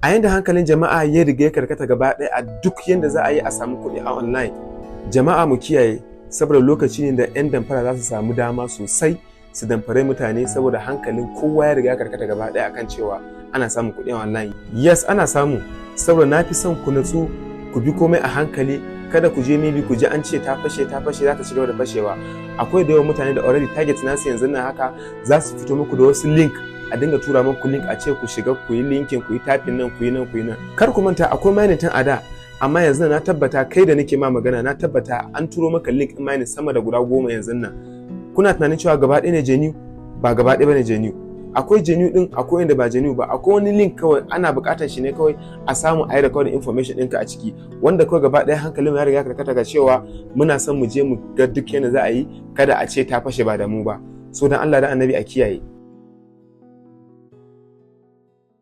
a yanda hankalin jama'a ya riga ya karkata gaba ɗaya a duk yanda za a yi a samu kuɗi a online, jama'a mu kiyaye, saboda lokaci ne da 'yan damfara za su samu dama sosai su damfare mutane, saboda hankalin kowa ya riga ya karkata gaba ɗaya akan cewa ana samun kuɗi a online. Yes, ana samu, saboda na fi son ku natsu ku bi komai a hankali, kada ku je maybe ku ji an ce ta fashe za ta ci gaba da fashewa. Akwai da yawan mutane da already target nasu yanzu nan haka za su fito muku da wasu link, a dinga tura muku link a ce ku shiga ku yi linkin, ku yi tapping nan, ku yi nan, ku yi nan. Kar ku manta akwai mining tun a da, amma yanzu na tabbata kai da nake ma magana na tabbata an turo maka link in mining sama da guda 10 yanzu nan. Kuna tunanin cewa gaba ɗaya ne genuine? Ba gaba ɗaya bane genuine. Akwai genuine din, akwai inda ba genuine ba. Akwai wani link kawai ana buƙatar shi ne kawai a samu a yi recording information ɗinka a ciki, wanda kawai gaba ɗaya hankalin ya riga karkata ga cewa muna son mu je mu ga duk yadda za a yi, kada a ce ta fashe ba da mu ba. So dan Allah da Annabi a kiyaye.